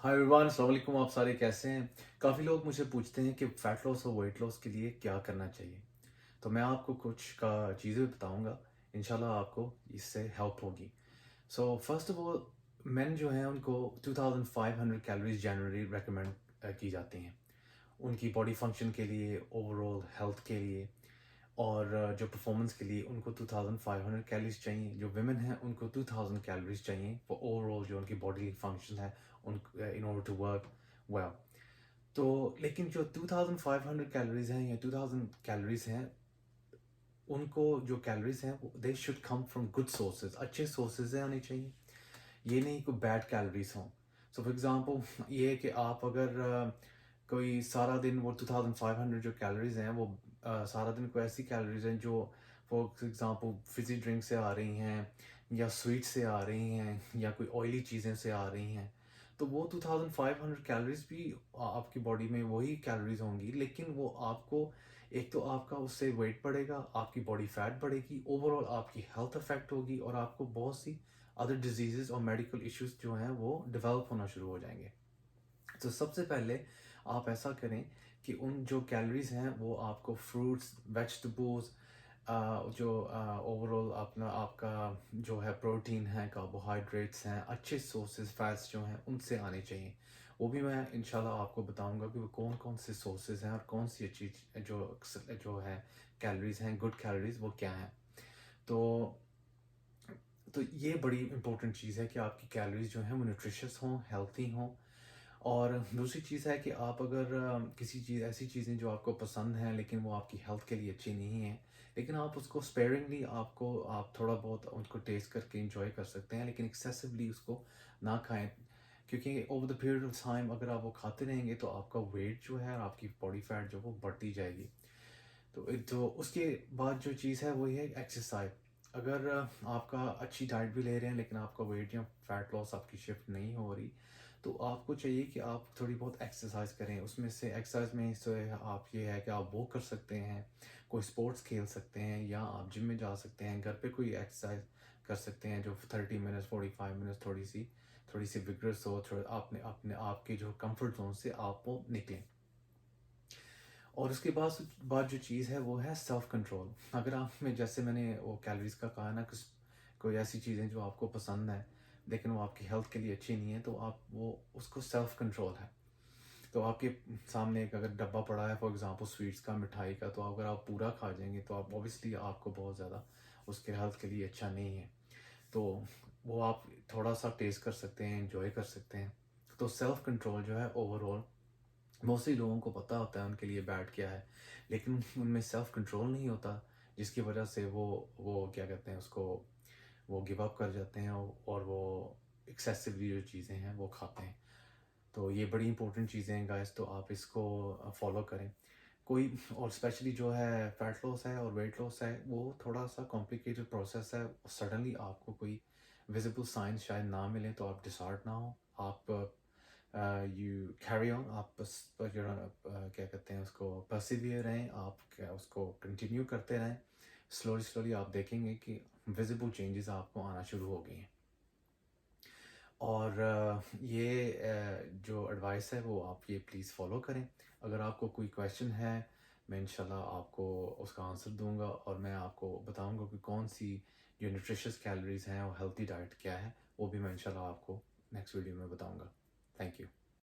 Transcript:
Hi everyone, अस्सलाम वालेकुम। आप सारे कैसे हैं? काफ़ी लोग मुझे पूछते हैं कि फ़ैट लॉस और वेट लॉस के लिए क्या करना चाहिए। तो मैं आपको कुछ का चीज़ें बताऊंगा। इंशाल्लाह आपको इससे हेल्प होगी। So first of all, main जो हैं उनको 2500 कैलोरीज जनरली रेकमेंड की जाती हैं उनकी बॉडी फंक्शन के लिए, ओवरऑल हेल्थ के लिए, और जो परफॉर्मेंस के लिए उनको 2500 कैलोरीज चाहिए। जो विमेन हैं उनको 2000 कैलोरीज चाहिए फॉर ओवरऑल जो उनकी बॉडी फंक्शन है उन in order to work well. तो लेकिन जो 2500 कैलोरीज हैं या 2000 कैलोरीज हैं, उनको जो कैलोरीज हैं they should come from good sources, अच्छे सोर्सेज से आने चाहिए। ये नहीं कोई बैड कैलोरीज हों। सो फॉर एग्जांपल ये है कि आप अगर कोई सारा दिन वो 2500 जो कैलोरीज हैं वो सारा दिन कोई ऐसी कैलोरीज हैं जो फॉर एग्जांपल फिजी ड्रिंक से आ रही हैं या स्वीट से आ रही हैं या कोई ऑयली चीज़ें से आ रही हैं, तो वो 2500 कैलोरीज भी आपकी बॉडी में वही कैलोरीज होंगी, लेकिन वो आपको एक तो आपका उससे वेट बढ़ेगा, आपकी बॉडी फैट बढ़ेगी, ओवरऑल आपकी हेल्थ अफेक्ट होगी और आपको बहुत सी अदर डिजीजेस और मेडिकल इश्यूज जो हैं वो डेवलप होना शुरू हो जाएंगे। तो सबसे पहले आप ऐसा करें कि उन जो कैलोरीज हैं वो आपको फ्रूट्स, वेजिटेबल्स, जो ओवरऑल अपना आपका जो है प्रोटीन है, कार्बोहाइड्रेट्स हैं, अच्छे सोर्सेज फैट्स जो हैं उनसे आने चाहिए। वो भी मैं इंशाल्लाह आपको बताऊंगा कि वो कौन कौन से सोर्सेज हैं और कौन सी अच्छी जो जो है कैलोरीज हैं, गुड कैलोरीज वो क्या हैं। तो तो ये बड़ी इंपॉर्टेंट चीज़ है कि आपकी कैलोरीज जो हैं वो न्यूट्रिशियस हों, हेल्थी हों। और दूसरी चीज़ है कि आप अगर किसी चीज़ ऐसी चीज़ें जो आपको पसंद हैं लेकिन वो आपकी हेल्थ के लिए अच्छी नहीं है, लेकिन आप उसको स्पेयरिंगली आप थोड़ा बहुत उनको टेस्ट करके इंजॉय कर सकते हैं, लेकिन एक्सेसिवली उसको ना खाएं। क्योंकि over the period of time अगर आप वो खाते रहेंगे तो आपका वेट जो है और आपकी बॉडी फैट जो वो बढ़ती जाएगी। तो उसके बाद जो चीज़ है वो ये है एक्सरसाइज। अगर आपका अच्छी डाइट भी ले रहे हैं लेकिन आपका वेट या फैट लॉस आपकी शिफ्ट नहीं हो रही, तो आपको चाहिए कि आप थोड़ी बहुत एक्सरसाइज करें। उसमें से एक्सरसाइज में से आप ये है कि आप वॉक कर सकते हैं, कोई स्पोर्ट्स खेल सकते हैं, या आप जिम में जा सकते हैं, घर पे कोई एक्सरसाइज कर सकते हैं जो 30 मिनट्स 45 मिनट्स थोड़ी सी विग्रस हो, थोड़ा आपने अपने आपके जो कंफर्ट जोन से आप वो निकलें। और उसके बाद जो चीज़ है वो है सेल्फ कंट्रोल। अगर आप में जैसे मैंने वो कैलोरीज का कहा ना कि कोई ऐसी चीज़ें जो आपको पसंद है लेकिन वो आपकी हेल्थ के लिए अच्छी नहीं है, तो आप वो उसको सेल्फ कंट्रोल है। तो आपके सामने एक अगर डब्बा पड़ा है फॉर एग्जांपल स्वीट्स का, मिठाई का, तो अगर आप पूरा खा जाएंगे तो आप ऑब्वियसली आपको बहुत ज़्यादा उसके हेल्थ के लिए अच्छा नहीं है। तो वो आप थोड़ा सा टेस्ट कर सकते हैं, इंजॉय कर सकते हैं। तो सेल्फ कंट्रोल जो है ओवरऑल मोस्टली लोगों को पता होता है उनके लिए बैड क्या है, लेकिन उनमें सेल्फ कंट्रोल नहीं होता, जिसकी वजह से वो क्या कहते हैं उसको, वो गिव अप कर जाते हैं और वो एक्सेसिवली जो चीज़ें हैं वो खाते हैं। तो ये बड़ी इंपॉर्टेंट चीज़ें हैं गाइस, तो आप इसको फॉलो करें। कोई और स्पेशली जो है फैट लॉस है और वेट लॉस है वो थोड़ा सा कॉम्प्लिकेटेड प्रोसेस है। सडनली आपको कोई विजिबल साइंस शायद ना मिले तो आप डिसहार्ट ना हो। आप यू कैरी ऑन, आप बस क्या कहते हैं उसको, परसिवियर रहें, आप क्या उसको कंटिन्यू करते रहें। स्लोली स्लोली आप देखेंगे कि विजिबल चेंजेस आपको आना शुरू हो गए हैं। और ये जो एडवाइस है वो आप ये प्लीज़ फॉलो करें। अगर आपको कोई क्वेश्चन है, मैं इंशाल्लाह आपको उसका आंसर दूंगा और मैं आपको बताऊंगा कि कौन सी जो न्यूट्रिशियस कैलोरीज हैं और हेल्थी डाइट क्या है, वो भी मैं इंशाल्लाह आपको नेक्स्ट वीडियो में बताऊंगा। Thank you.